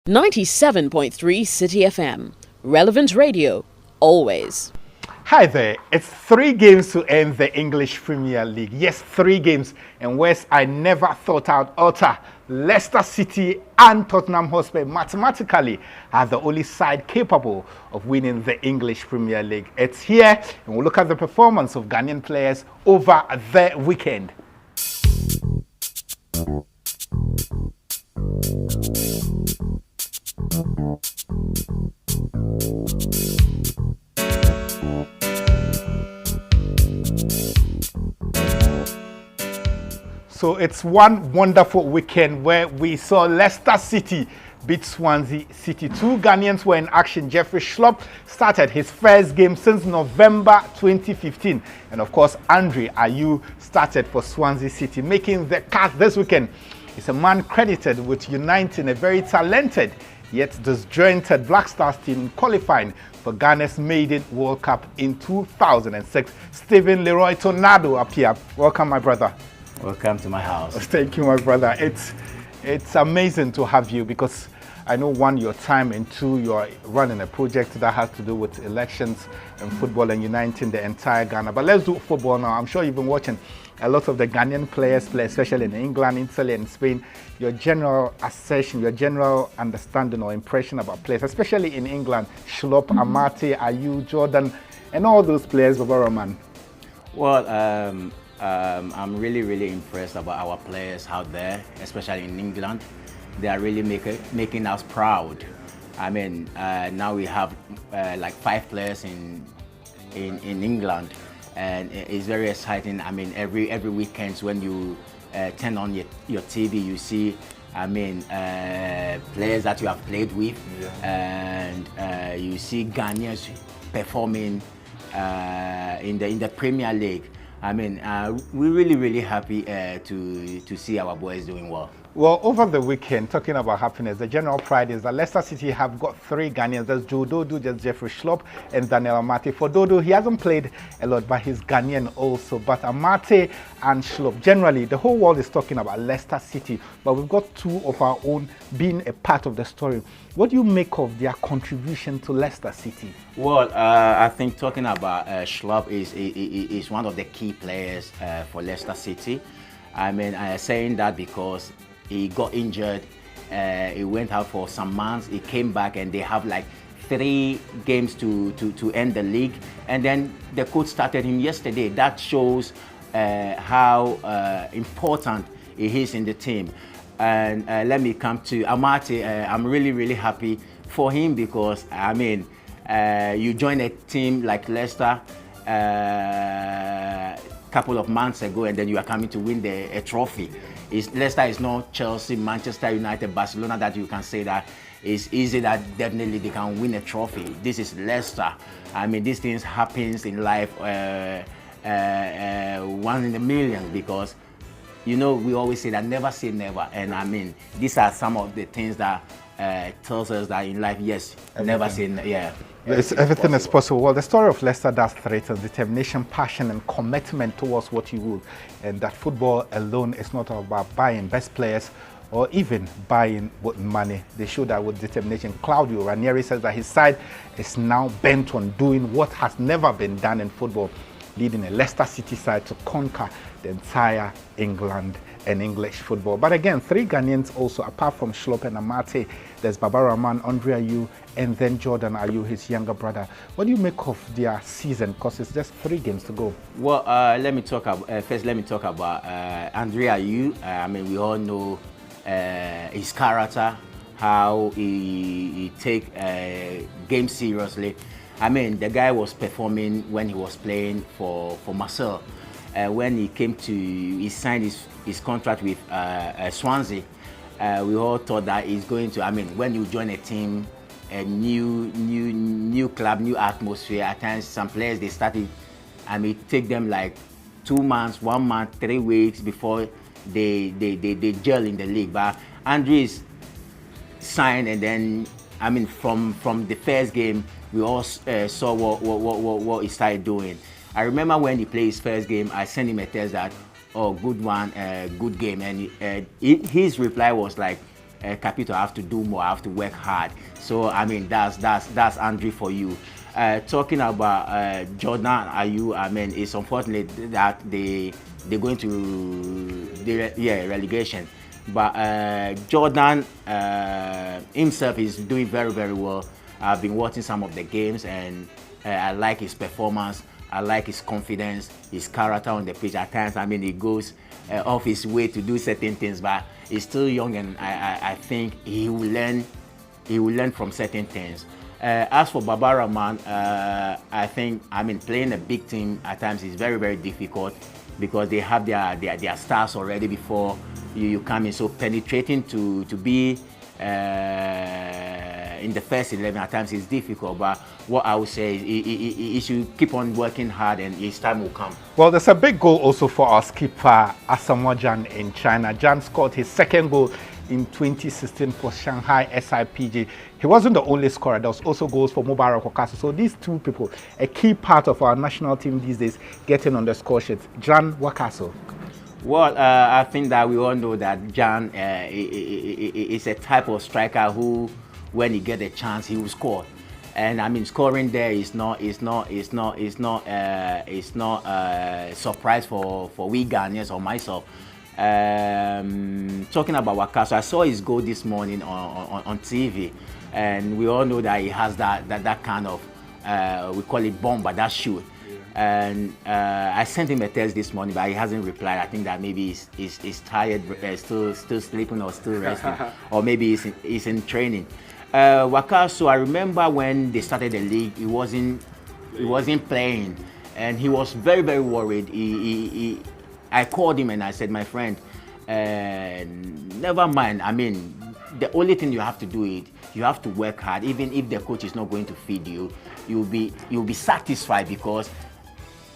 97.3 Citi FM. Relevant radio, always. Hi there. It's 3 games to end the English Premier League. Yes, 3 games. And West, I never thought I'd utter. Leicester City and Tottenham Hotspur mathematically are the only side capable of winning the English Premier League. It's here, and we'll look at the performance of Ghanaian players over the weekend. So it's one wonderful weekend where we saw Leicester City beat Swansea City. 2 Ghanaians were in action. Jeffrey Schlupp started his first game since November 2015. And of course, Andre Ayew started for Swansea City, making the cut this weekend. He's a man credited with uniting a very talented yet disjointed Black Stars team qualifying for Ghana's maiden World Cup in 2006. Stephen Leroy Tornado Appiah. Welcome, my brother. Welcome to my house. Thank you, my brother. It's amazing to have you because I know, 1, your time, and 2, you're running a project that has to do with elections and football and uniting the entire Ghana. But let's do football now. I'm sure you've been watching a lot of the Ghanaian players play, especially in England, Italy, and Spain. Your general assertion, your general understanding or impression about players, especially in England, Schlupp, Amate, Ayew, Jordan, and all those players, Baba Rahman. Well, I'm really impressed about our players out there, especially in England. They are really making us proud. I mean, now we have like 5 players in England, and it's very exciting. I mean, every weekend when you turn on your TV, you see, I mean, players that you have played with, and you see Ghanaians performing in the Premier League. I mean, we're really happy to see our boys doing well. Well, over the weekend, talking about happiness, the general pride is that Leicester City have got 3 Ghanaians. That's Joe Dodo, just Jeffrey Schlupp, and Daniel Amate. For Dodo, he hasn't played a lot, but he's Ghanaian also. But Amate and Schlupp, generally, the whole world is talking about Leicester City, but we've got 2 of our own being a part of the story. What do you make of their contribution to Leicester City? Well, I think talking about Schlupp is one of the key players for Leicester City. I mean, saying that because he got injured, he went out for some months, he came back, and they have like 3 games to end the league. And then the coach started him yesterday. That shows how important he is in the team. And let me come to Amate. I'm really happy for him because, I mean, you join a team like Leicester a couple of months ago, and then you are coming to win a trophy. Leicester is not Chelsea, Manchester United, Barcelona that you can say that it's easy that definitely they can win a trophy. This is Leicester. I mean, these things happens in life once in a million, because, you know, we always say that never say never. And I mean, these are some of the things that tells us that in life, yes, never say never. Yeah. Yes, everything is possible. Well, the story of Leicester does threaten determination, passion, and commitment towards what you will. And that football alone is not about buying best players or even buying with money. They show that with determination. Claudio Ranieri says that his side is now bent on doing what has never been done in football, leading a Leicester City side to conquer the entire England and English football. But again, 3 Ghanaians also, apart from Schlupp and Amate. There's Baba Rahman, Andre Ayew, and then Jordan Ayew, his younger brother. What do you make of their season? Because it's just 3 games to go. Well, let me talk about Andre Ayew. I mean, we all know his character, how he take game seriously. I mean, the guy was performing when he was playing for Marseille. When he signed his contract with Swansea, we all thought that he's going to, I mean, when you join a team, a new club, new atmosphere, at times some players, they started, I mean, take them like 2 months, 1 month, 3 weeks before they gel in the league. But Andre's signed, and then, I mean, from the first game, we all saw what he started doing. I remember when he played his first game, I sent him a text that, oh, good one, good game. And his reply was like, Capito, I have to do more, I have to work hard. So I mean, that's Andre for you. Talking about Jordan Ayew, I mean, it's unfortunate that they're going to relegation. But Jordan himself is doing very, very well. I've been watching some of the games, and I like his performance. I like his confidence, his character on the pitch. At times, I mean, he goes off his way to do certain things, but he's still young, and I think he will learn. He will learn from certain things. As for Baba Rahman, I think, I mean, playing a big team at times is very, very difficult because they have their stars already before you come in. So penetrating to be in the first 11 at times is difficult. But what I would say is he should keep on working hard, and his time will come. Well, there's a big goal also for our skipper Asamoah Gyan in China. Gyan scored his second goal in 2016 for Shanghai SIPG. He wasn't the only scorer. There was also goals for Mubarak Okaso. So these two people, a key part of our national team these days, getting on the score sheet. Gyan Wakaso. Well, I think that we all know that Gyan is a type of striker who, when he gets a chance, he will score. And I mean, scoring there is not a surprise for we Ghanaians or myself. Talking about Wakaso, I saw his goal this morning on TV, and we all know that he has that kind of we call it bomber, that shoot. And I sent him a text this morning, but he hasn't replied. I think that maybe he's tired, still sleeping or still resting, or maybe he's in training. Wakaso, I remember when they started the league, he wasn't playing, and he was very, very worried. I called him and I said, my friend, never mind. I mean, the only thing you have to do is you have to work hard. Even if the coach is not going to feed you, you'll be satisfied because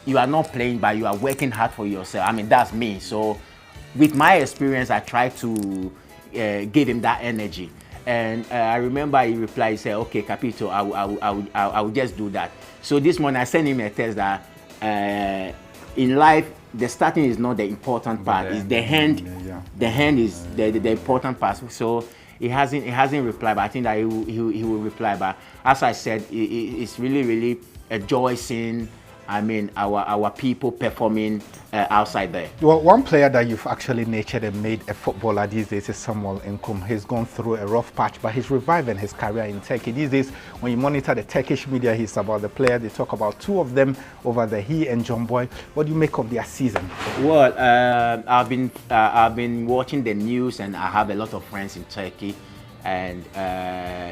you are not playing, but you are working hard for yourself. I mean, that's me. So with my experience, I try to give him that energy. And I remember he replied, he said, okay, Capito, I will just do that. So this morning I sent him a text that in life, the starting is not the important part. It's the hand. Yeah. The hand is the important part. So he hasn't replied, but I think that he will reply. But as I said, it's really, really a joy seeing, I mean, our people performing outside there. Well, one player that you've actually nurtured and made a footballer these days is Samuel Nkum. He's gone through a rough patch, but he's reviving his career in Turkey. These days, when you monitor the Turkish media, he's about the player. They talk about two of them over there, he and John Boy. What do you make of their season? Well, I've been watching the news, and I have a lot of friends in Turkey. And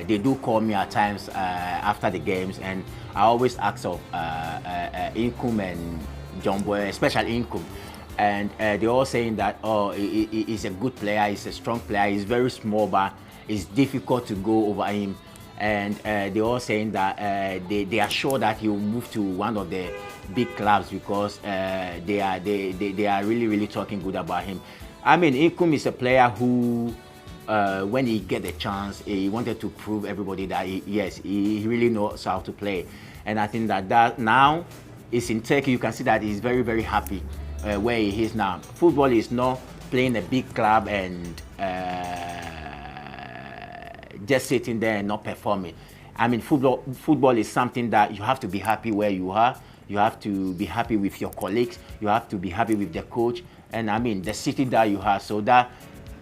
they do call me at times after the games, and I always ask of Nkum and John Boy, especially Nkum, and they're all saying that, oh, he's a good player, he's a strong player, he's very small, but it's difficult to go over him. And they're all saying that they are sure that he will move to one of the big clubs because they are really, really talking good about him. I mean, Nkum is a player who, when he get a chance, he wanted to prove everybody that he really knows how to play. And I think that now is in Turkey. You can see that he's very, very happy where he is now. Football is not playing a big club and just sitting there and not performing. I mean, football is something that you have to be happy where you are. You have to be happy with your colleagues. You have to be happy with the coach. And I mean, the city that you have. So that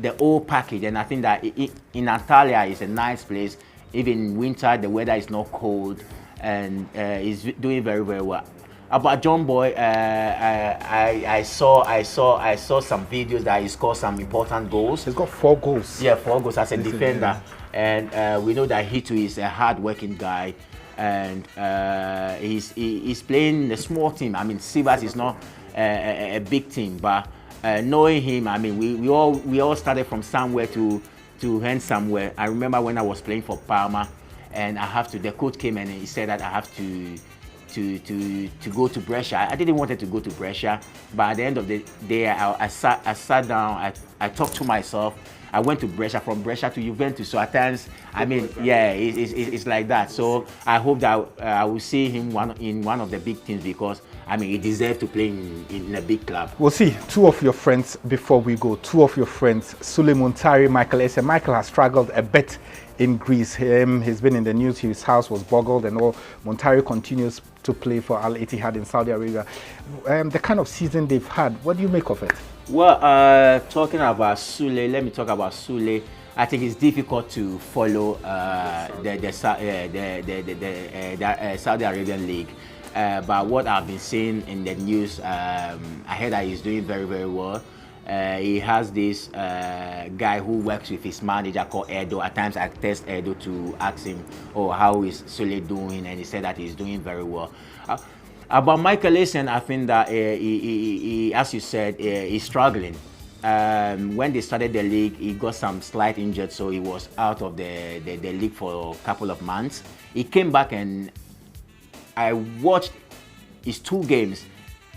the whole package. And I think that in Antalya is a nice place. Even in winter, the weather is not cold, and he's doing very, very well. About John Boy, I saw some videos that he scored some important goals. He's got 4 goals. Yeah, 4 goals as a defender. And we know that he too is a hard-working guy, and he's playing a small team. I mean, Sivas is not a big team, but knowing him, I mean, we all started from somewhere to end somewhere. I remember when I was playing for Parma, and the coach came and he said that I have to go to Brescia. I didn't want to go to Brescia, but at the end of the day, I sat down, I talked to myself. I went to Brescia, from Brescia to Juventus. So at times, I mean, yeah, it's like that. So I hope that I will see him in one of the big teams, because I mean, he deserves to play in a big club. We'll see. Two of your friends, before we go, two of your friends, Sule Muntari, Michael Essien. Michael has struggled a bit in Greece. He's been in the news. His house was boggled and all. Muntari continues to play for Al Ittihad in Saudi Arabia. The kind of season they've had, what do you make of it? Well, talking about Sule, let me talk about Sule. I think it's difficult to follow the Saudi Arabian league. But what I've been seeing in the news, I heard that he's doing very, very well. He has this guy who works with his manager called Edo. At times I text Edo to ask him, how is Sule doing? And he said that he's doing very well. About Michael Essien, I think that he, as you said, he's struggling. When they started the league, he got some slight injured, so he was out of the league for a couple of months. He came back, and I watched his 2 games.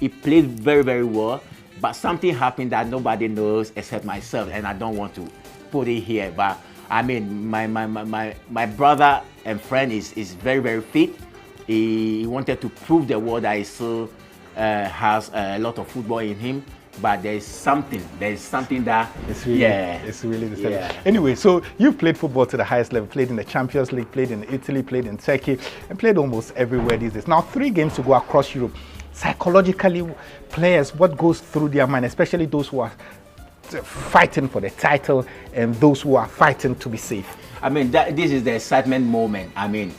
He played very, very well. But something happened that nobody knows except myself, and I don't want to put it here. But I mean, my brother and friend is very, very fit. He wanted to prove the world that he still has a lot of football in him. But there's something that it's really the same. Yeah. Anyway, so you've played football to the highest level, played in the Champions League, played in Italy, played in Turkey, and played almost everywhere these days. Now 3 games to go across Europe. Psychologically, players, what goes through their mind, especially those who are fighting for the title and those who are fighting to be safe? I mean, this is the excitement moment. I mean,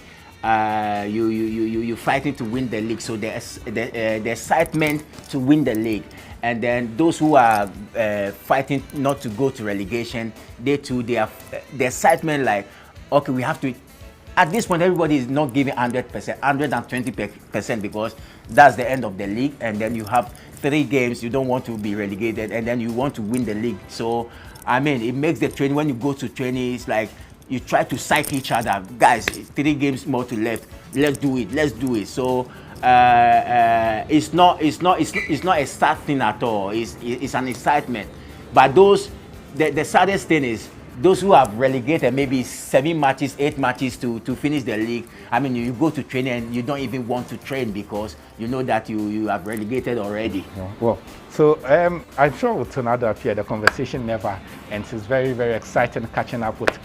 you're fighting to win the league, so there's the excitement to win the league. And then those who are fighting not to go to relegation, they too, they are the excitement, like, okay, we have to. At this point, everybody is not giving 100%, 120%, because that's the end of the league. And then you have 3 games, you don't want to be relegated, and then you want to win the league. So, I mean, it makes the training, when you go to training, it's like you try to psych each other. Guys, 3 games more to left. Let's do it. So, it's not a sad thing at all. It's an excitement. But the saddest thing is, those who have relegated maybe 7 matches, 8 matches to finish the league, I mean, you go to training and you don't even want to train because you know that you have relegated already. Well, so I'm sure with Tornado Appiah, the conversation never ends. It's very, very exciting catching up with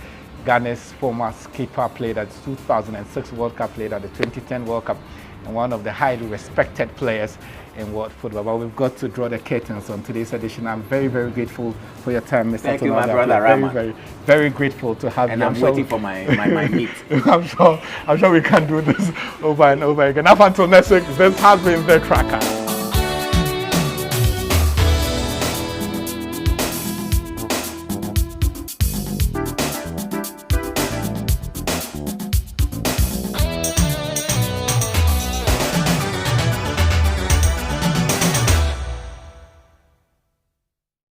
Ghana's former skipper, played at the 2006 World Cup, played at the 2010 World Cup, and one of the highly respected players in world football. But we've got to draw the curtains on today's edition. I'm very, very grateful for your time, Mr. Thank Tornado. you, my brother Rahman. Very, very grateful to have and you. I'm waiting for my meat. I'm sure we can do this over and over again. Up until next week, this has been The Tracker.